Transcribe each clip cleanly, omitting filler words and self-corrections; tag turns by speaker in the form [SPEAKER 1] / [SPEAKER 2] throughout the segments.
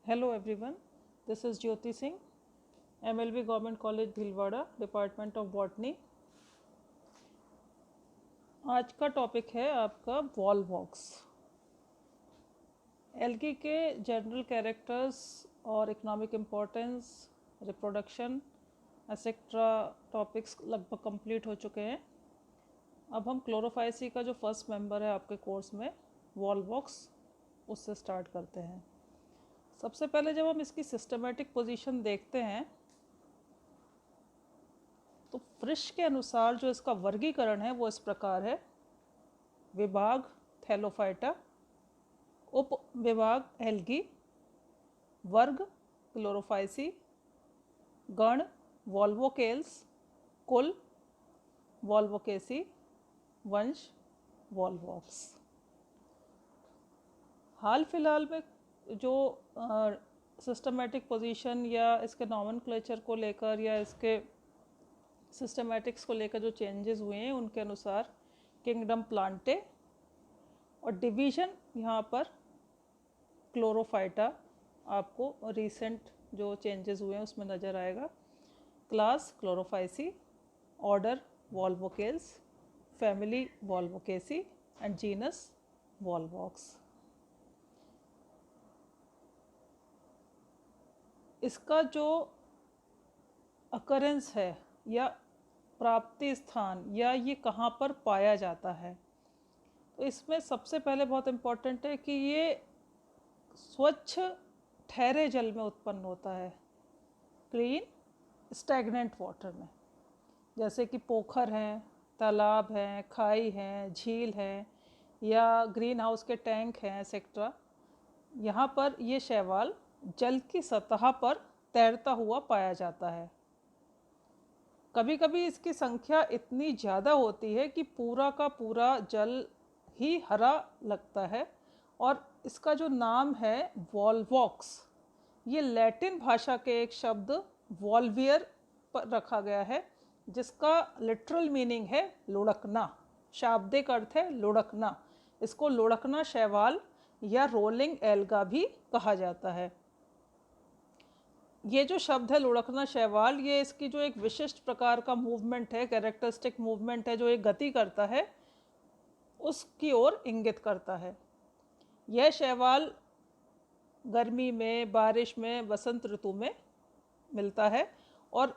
[SPEAKER 1] Hello everyone, this is Jyoti Singh, MLB Government College Bhilwara, Department of Botany। आज का topic है आपका wall वॉक्स। Algae के general characters और economic importance, reproduction etcetera topics लगभग complete हो चुके हैं। अब हम क्लोरोफाइसी का जो फर्स्ट मेंबर है आपके कोर्स में, वॉल वॉक्स, उससे स्टार्ट करते हैं। सबसे पहले जब हम इसकी सिस्टमेटिक पोजीशन देखते हैं तो फ्रिश के अनुसार जो इसका वर्गीकरण है वो इस प्रकार है: विभाग थैलोफाइटा, उप विभाग एल्गी, वर्ग क्लोरोफाइसी, गण वॉल्वोकेल्स, कुल वॉल्वोकेसी, वंश वॉल्वॉक्स। हाल फिलहाल में जो सिस्टमेटिक पोजीशन या इसके नॉमेनक्लेचर को लेकर या इसके सिस्टमेटिक्स को लेकर जो चेंजेस हुए हैं उनके अनुसार किंगडम प्लांटे और डिवीज़न यहाँ पर क्लोरोफाइटा आपको रीसेंट जो चेंजेस हुए हैं उसमें नज़र आएगा। Class Chlorophyceae, order Volvocales, family Volvocaceae and genus Volvox. इसका जो अकरेंस है या प्राप्ति स्थान या ये कहाँ पर पाया जाता है, तो इसमें सबसे पहले बहुत इम्पोर्टेंट है कि ये स्वच्छ ठहरे जल में उत्पन्न होता है, क्लीन स्टैग्नेंट वाटर में, जैसे कि पोखर हैं, तालाब हैं, खाई हैं, झील हैं या ग्रीन हाउस के टैंक हैं एक्सेट्रा। यहाँ पर ये शैवाल जल की सतह पर तैरता हुआ पाया जाता है। कभी कभी इसकी संख्या इतनी ज़्यादा होती है कि पूरा का पूरा जल ही हरा लगता है और इसका जो नाम है वॉल्वॉक्स, ये लैटिन भाषा के एक शब्द वॉल्वियर पर रखा गया है, जिसका लिटरल मीनिंग है लुढ़कना। शाब्दिक अर्थ है लुढ़कना। इसको लुढ़कना शैवाल या रोलिंग एल्गा भी कहा जाता है। ये जो शब्द है लुढ़कना शैवाल, ये इसकी जो एक विशिष्ट प्रकार का मूवमेंट है, कैरेक्टरिस्टिक मूवमेंट है, जो एक गति करता है, उसकी ओर इंगित करता है। यह शैवाल गर्मी में, बारिश में, बसंत ऋतु में मिलता है और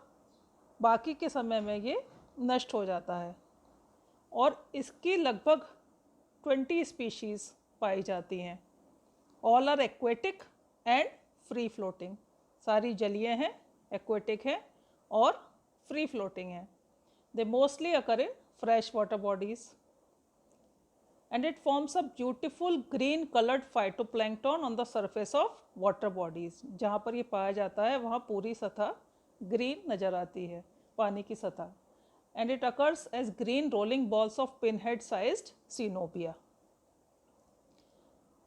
[SPEAKER 1] बाकी के समय में ये नष्ट हो जाता है और इसकी लगभग 20 स्पीशीज़ पाई जाती हैं। All are aquatic and free floating. सारी जलीय हैं, एक्वेटिक हैं और फ्री फ्लोटिंग हैं। They mostly occur in fresh water bodies and it forms a beautiful green coloured phytoplankton on the surface of water bodies. जहाँ पर ये पाया जाता है वहाँ पूरी सतह ग्रीन नज़र आती है, पानी की सतह। And it occurs as green rolling balls of pinhead sized coenobia.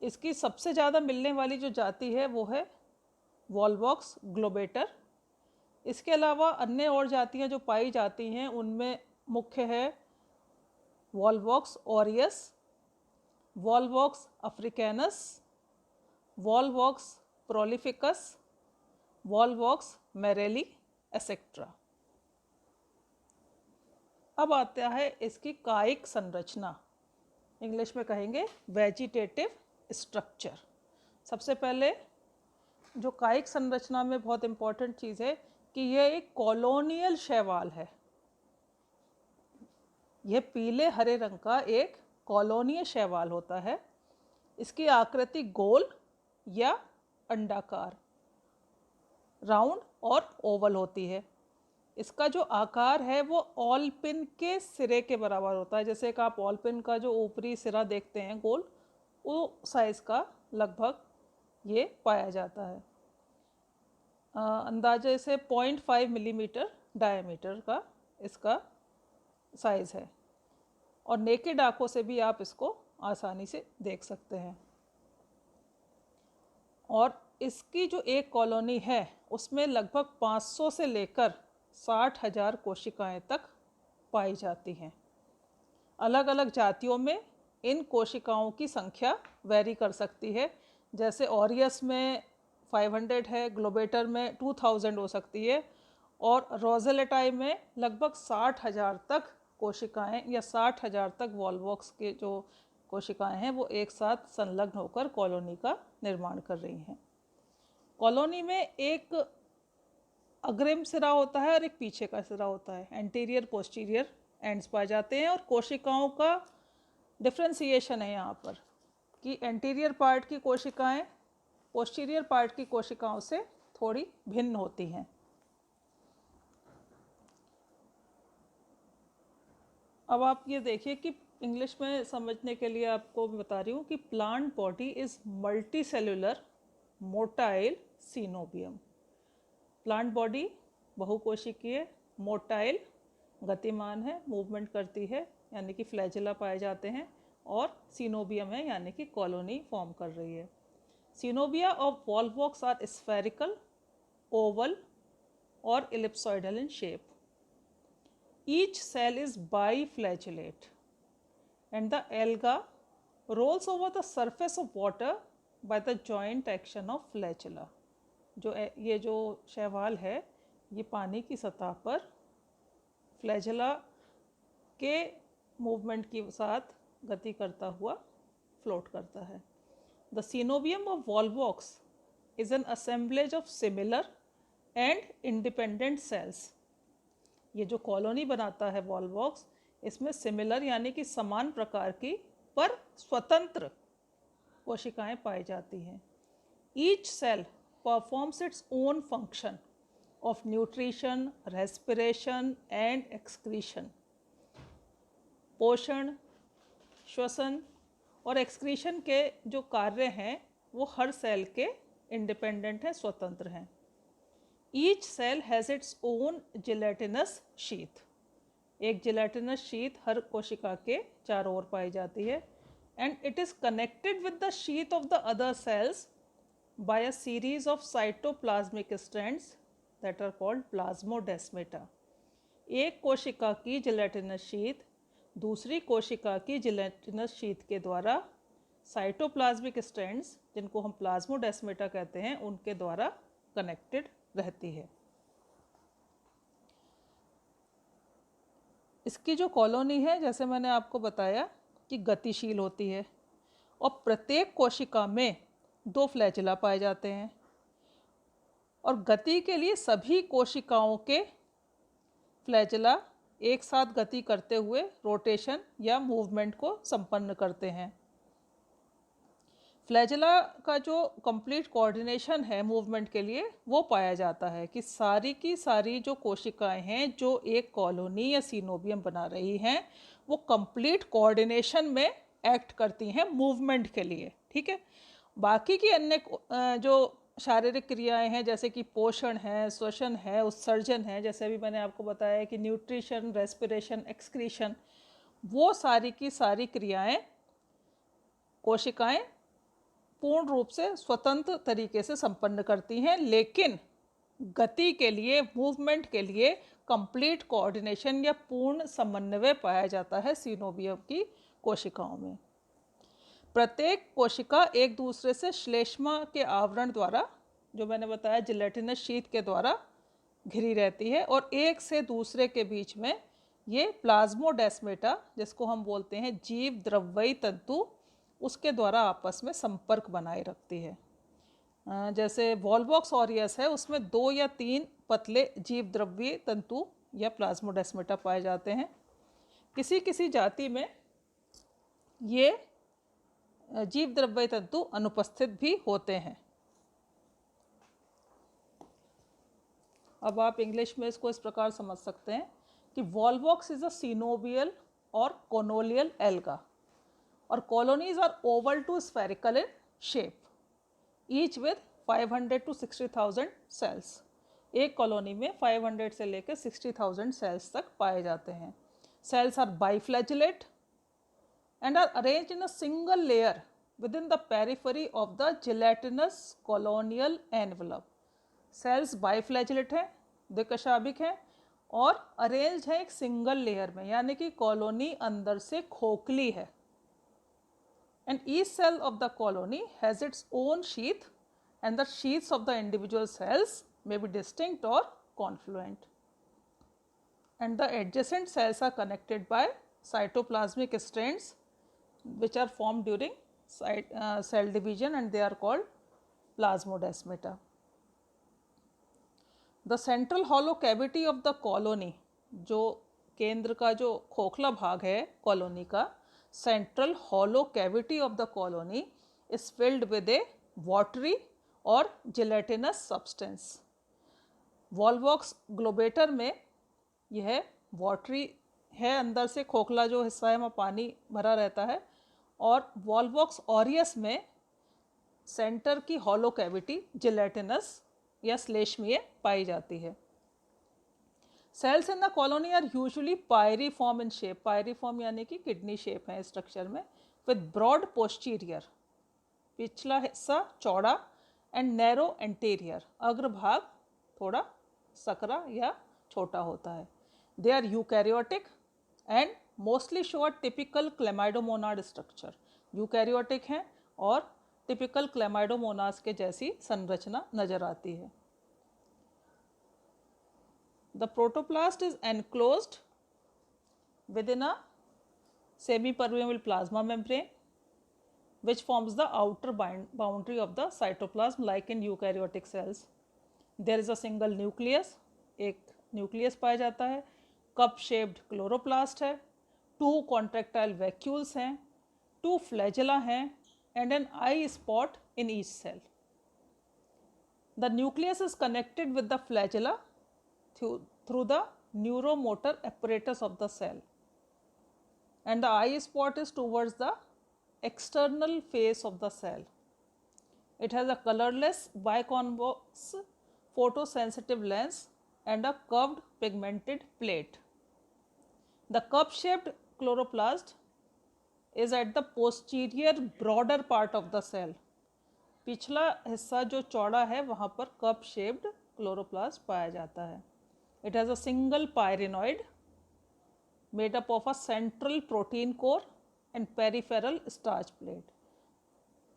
[SPEAKER 1] इसकी सबसे ज़्यादा मिलने वाली जो जाति है वो है वॉल्वॉक्स ग्लोबेटर। इसके अलावा अन्य और जातियां जो पाई जाती हैं उनमें मुख्य है Volvox aureus, Volvox africanus, Volvox prolificus, Volvox merrillii etcetera. अब आता है इसकी कायिक संरचना, इंग्लिश में कहेंगे वेजिटेटिव स्ट्रक्चर। सबसे पहले जो कायिक संरचना में बहुत इम्पॉर्टेंट चीज़ है कि यह एक कॉलोनियल शैवाल है। यह पीले हरे रंग का एक कॉलोनियल शैवाल होता है। इसकी आकृति गोल या अंडाकार, राउंड और ओवल होती है। इसका जो आकार है वो ऑल पिन के सिरे के बराबर होता है। जैसे कि आप ऑल पिन का जो ऊपरी सिरा देखते हैं गोल, वो साइज़ का लगभग ये पाया जाता है। अंदाजे से 0.5 मिलीमीटर डायमीटर का इसका साइज़ है और नेकेड आँखों से भी आप इसको आसानी से देख सकते हैं। और इसकी जो एक कॉलोनी है उसमें लगभग 500 से लेकर 60,000 कोशिकाएं तक पाई जाती हैं। अलग अलग जातियों में इन कोशिकाओं की संख्या वैरी कर सकती है। जैसे ऑरियस में 500 है, ग्लोबेटर में 2000 हो सकती है, और रोजेलेटाई में लगभग 60,000 तक कोशिकाएं या 60,000 तक वॉल्वॉक्स के जो कोशिकाएं हैं वो एक साथ संलग्न होकर कॉलोनी का निर्माण कर रही हैं। कॉलोनी में एक अग्रिम सिरा होता है और एक पीछे का सिरा होता है, एंटीरियर पोस्टीरियर एंड्स पाए जाते हैं। और कोशिकाओं का डिफ्रेंसिएशन है यहाँ पर कि एंटीरियर पार्ट की कोशिकाएं पोस्टीरियर पार्ट की कोशिकाओं से थोड़ी भिन्न होती हैं। अब आप ये देखिए कि इंग्लिश में समझने के लिए आपको मैं बता रही हूँ कि plant body is multicellular motile coenobium. Plant body बहुकोशिकीय, मोटाइल गतिमान है, मूवमेंट करती है, यानी कि फ्लैजिला पाए जाते हैं, और सीनोबियम है यानी कि कॉलोनी फॉर्म कर रही है। Coenobia of Volvox are spherical, oval और ellipsoidal in shape. Each cell is biflagellate and the alga rolls over the surface of water by the joint action of flagella. ये जो शैवाल है ये पानी की सतह पर फ्लैजेला के मूवमेंट के साथ गति करता हुआ फ्लोट करता है। The synovium of volvox is an assemblage of similar and independent cells. ये जो कॉलोनी बनाता है वॉल्वॉक्स, इसमें सिमिलर यानी कि समान प्रकार की पर स्वतंत्र कोशिकाएं पाई जाती हैं। Each cell performs its own function of nutrition, respiration and excretion. पोषण, श्वसन और एक्सक्रीशन के जो कार्य हैं वो हर सेल के इंडिपेंडेंट हैं, स्वतंत्र हैं। Each cell has its own gelatinous sheath. एक जिलेटिनस शीथ हर कोशिका के चारों ओर पाई जाती है, and it is connected with the sheath of the other cells by a series of cytoplasmic strands that are called plasmodesmata. एक कोशिका की जिलेटिनस शीथ दूसरी कोशिका की जिलेटिनस शीथ के द्वारा साइटोप्लाज्मिक स्ट्रैंड्स, जिनको हम प्लाज्मोडेस्मेटा कहते हैं, उनके द्वारा कनेक्टेड रहती है। इसकी जो कॉलोनी है, जैसे मैंने आपको बताया कि गतिशील होती है, और प्रत्येक कोशिका में 2 फ्लैजिला पाए जाते हैं, और गति के लिए सभी कोशिकाओं के फ्लैजिला एक साथ गति करते हुए रोटेशन या मूवमेंट को संपन्न करते हैं। फ्लैजिला का जो कंप्लीट कोऑर्डिनेशन है मूवमेंट के लिए वो पाया जाता है कि सारी की सारी जो कोशिकाएं हैं जो एक कॉलोनी या सीनोबियम बना रही हैं वो कंप्लीट कोऑर्डिनेशन में एक्ट करती हैं मूवमेंट के लिए, ठीक है। बाकी की अन्य जो शारीरिक क्रियाएं हैं जैसे कि पोषण है, श्वसन है, उत्सर्जन है, जैसे अभी मैंने आपको बताया कि न्यूट्रिशन, रेस्पिरेशन, एक्सक्रीशन, वो सारी की सारी क्रियाएं कोशिकाएं पूर्ण रूप से स्वतंत्र तरीके से संपन्न करती हैं, लेकिन गति के लिए, मूवमेंट के लिए कंप्लीट कोऑर्डिनेशन या पूर्ण समन्वय पाया जाता है सीनोबियम की कोशिकाओं में। प्रत्येक कोशिका एक दूसरे से श्लेष्मा के आवरण द्वारा, जो मैंने बताया जिलेटिनस शीथ के द्वारा घिरी रहती है, और एक से दूसरे के बीच में ये प्लाज्मोडेस्मेटा, जिसको हम बोलते हैं जीव द्रव्यी तंतु, उसके द्वारा आपस में संपर्क बनाए रखती है। जैसे वॉल्वॉक्स ऑरियस है, उसमें 2 या 3 पतले जीव द्रव्यी तंतु या प्लाज्मोडेस्मेटा पाए जाते हैं। किसी किसी जाति में ये जीव द्रव्य तंतु अनुपस्थित भी होते हैं। अब आप इंग्लिश में इसको इस प्रकार समझ सकते हैं कि वॉल्वॉक्स इज अ सीनोबियल और कोनोलियल एल्गा, और colonies are oval to spherical in shape, each with 500 to 60,000 cells. एक कॉलोनी में 500 से लेकर 60,000 सेल्स तक पाए जाते हैं। Cells are biflagellate and are arranged in a single layer within the periphery of the gelatinous colonial envelope. Cells biflagellate हैं, द्विकशाभिक हैं, और अरेंज्ड है एक सिंगल लेयर में, यानी कि कॉलोनी अंदर से खोखली है। And each cell of the colony has its own sheath and the sheaths of the individual cells may be distinct or confluent, and the adjacent cells are connected by cytoplasmic strands which are formed during cell division, and they are called plasmodesmata. The central hollow cavity of the colony, जो केंद्र का जो खोखला भाग है colony का, central hollow cavity of the colony is filled with a watery और gelatinous substance. Volvox ग्लोबेटर में यह वाटरी है, अंदर से खोखला जो हिस्सा है वहाँ पानी भरा रहता है, और वॉल्वॉक्स ऑरियस में सेंटर की हॉलो कैविटी जिलेटिनस या श्लेष्मीय पाई जाती है. Cells in the colony are usually pyriform in shape, pyriform यानी कि किडनी शेप है स्ट्रक्चर में, विद ब्रॉड पोस्टीरियर, पिछला हिस्सा चौड़ा, एंड नैरो एंटीरियर, अग्रभाग थोड़ा सकरा या छोटा होता है. They are eukaryotic and mostly show a typical chlamydomonad structure. Eukaryotic हैं और टिपिकल क्लेमाइडोमोनास के जैसी संरचना नजर आती है. The protoplast is enclosed with in a semi permeable plasma membrane which forms the outer boundary of the cytoplasm like in eukaryotic cells. There is a single nucleus, एक nucleus पाया जाता है, कप शेप्ड क्लोरोप्लास्ट है, 2 contractile vacuoles हैं, 2 flagella हैं, and an eye spot in each cell. The nucleus is connected with the flagella through the neuromotor apparatus of the cell, and the eye spot is towards the external face of the cell. It has a colorless biconvex photosensitive lens and a curved pigmented plate. The cup-shaped chloroplast is at the posterior broader part of the cell. पिछला हिस्सा जो चौड़ा है वहाँ पर cup shaped chloroplast पाया जाता है. It has a single pyrenoid made up of a central protein core and peripheral starch plate.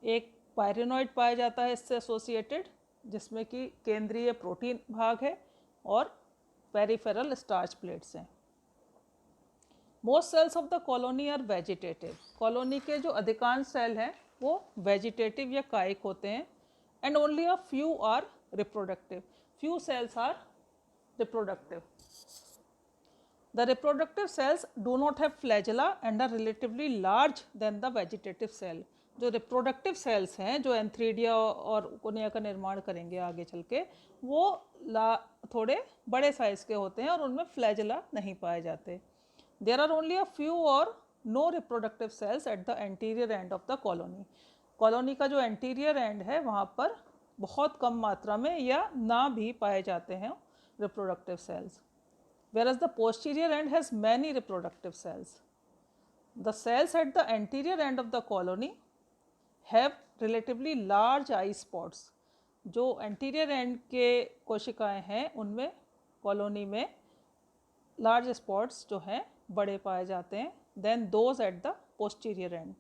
[SPEAKER 1] एक पायरेनॉइड पाया जाता है इससे एसोसिएटेड, जिसमें कि केंद्रीय प्रोटीन भाग है और पेरिफेरल स्टार्च प्लेट्स हैं. Most cells of the colony are vegetative. Colony के जो अधिकांश सेल हैं वो वेजिटेटिव या कायिक होते हैं, and only a few are reproductive. Few cells are reproductive. The reproductive cells do not have flagella and are relatively large than the vegetative cell. जो reproductive cells हैं जो एंथ्रीडिया और कोनिया का निर्माण करेंगे आगे चल के, वो थोड़े बड़े साइज़ के होते हैं और उनमें फ्लैजेला नहीं पाए जाते. There are only a few or no reproductive cells at the anterior end of the colony. Colony का जो एंटीरियर एंड है वहाँ पर बहुत कम मात्रा में या ना भी पाए जाते हैं reproductive cells. Whereas the posterior end has many reproductive cells. The cells at the anterior end of the colony have relatively large eye spots. जो anterior end के कोशिकाएं हैं उनमें कॉलोनी में large spots जो हैं बड़े पाए जाते हैं than those at the posterior end.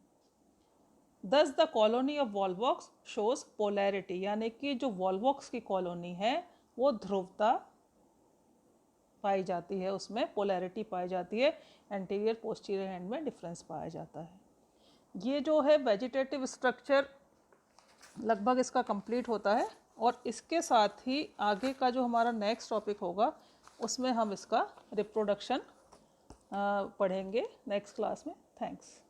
[SPEAKER 1] Thus the colony of Volvox shows polarity, यानी कि जो Volvox की कॉलोनी है वो ध्रुवता पाई जाती है, उसमें पोलैरिटी पाई जाती है, एंटीरियर पोस्टीरियर एंड में डिफरेंस पाया जाता है. ये जो है वेजिटेटिव स्ट्रक्चर लगभग इसका कंप्लीट होता है, और इसके साथ ही आगे का जो हमारा नेक्स्ट टॉपिक होगा उसमें हम इसका रिप्रोडक्शन पढ़ेंगे नेक्स्ट क्लास में. थैंक्स.